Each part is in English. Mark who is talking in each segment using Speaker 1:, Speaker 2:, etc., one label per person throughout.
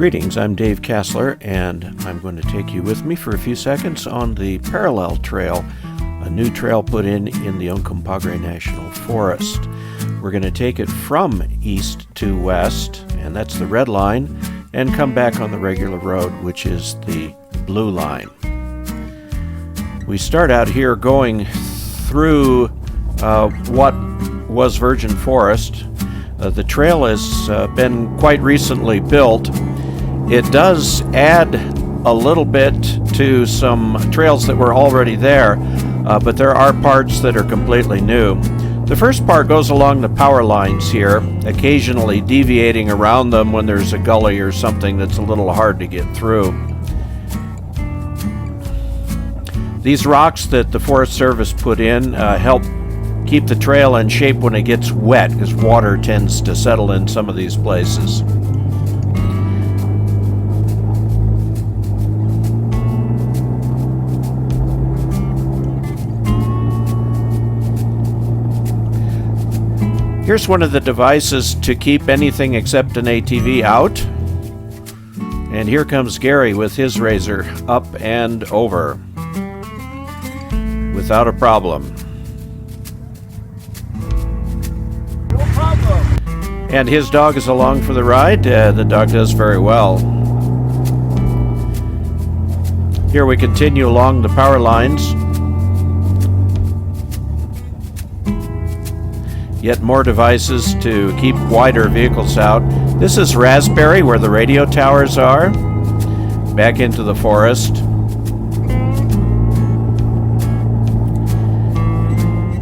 Speaker 1: Greetings, I'm Dave Kassler, and I'm going to take you with me for a few seconds on the Parallel Trail, a new trail put in the Uncompahgre National Forest. We're going to take it from east to west, and that's the red line, and come back on the regular road, which is the blue line. We start out here going through what was virgin forest. The trail has been quite recently built. It does add a little bit to some trails that were already there, but there are parts that are completely new. The first part goes along the power lines here, occasionally deviating around them when there's a gully or something that's a little hard to get through. These rocks that the Forest Service put in help keep the trail in shape when it gets wet, because water tends to settle in some of these places. Here's one of the devices to keep anything except an ATV out. And here comes Gary with his razor up and over without a problem.
Speaker 2: No problem.
Speaker 1: And his dog is along for the ride. The dog does very well. Here we continue along the power lines. Yet more devices to keep wider vehicles out. This is Raspberry, where the radio towers are. Back into the forest.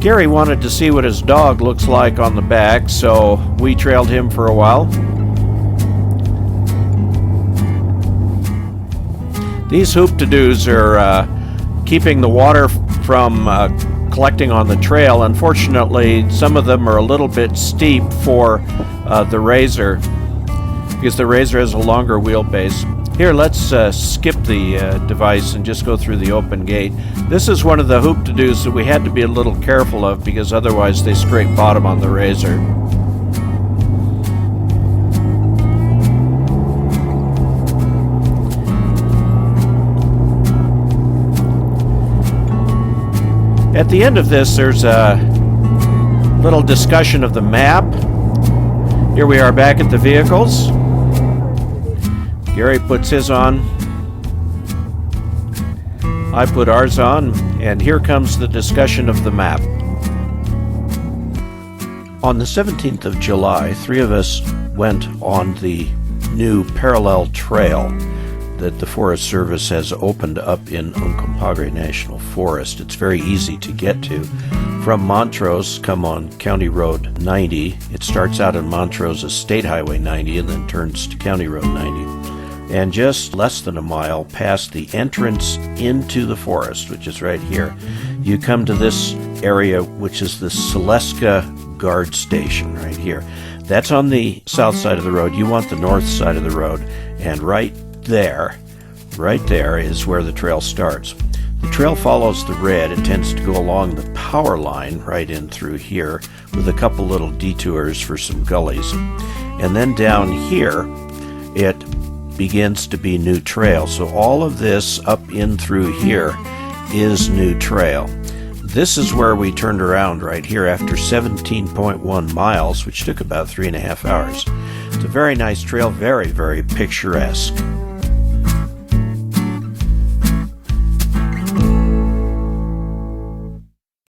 Speaker 1: Gary wanted to see what his dog looks like on the back, so we trailed him for a while. These hoop-to-dos are keeping the water from collecting on the trail. Unfortunately, some of them are a little bit steep for the Razor, because the Razor has a longer wheelbase. Here, let's skip the device and just go through the open gate. This is one of the hoop-to-dos that we had to be a little careful of, because otherwise they scrape bottom on the Razor. At the end of this, there's a little discussion of the map. Here we are back at the vehicles. Gary puts his on. I put ours on, and here comes the discussion of the map. On the 17th of July, three of us went on the new Parallel Trail that the Forest Service has opened up in Uncompahgre National Forest. It's very easy to get to. From Montrose, come on County Road 90. It starts out in Montrose as State Highway 90 and then turns to County Road 90. And just less than a mile past the entrance into the forest, which is right here, you come to this area, which is the Sileska Guard Station right here. That's on the south side of the road. You want the north side of the road, and right there is where the trail starts. The trail follows the red. It tends to go along the power line right in through here with a couple little detours for some gullies. And then down here, it begins to be new trail. So all of this up in through here is new trail. This is where we turned around right here after 17.1 miles, which took about 3.5 hours. It's a very nice trail, very, very picturesque.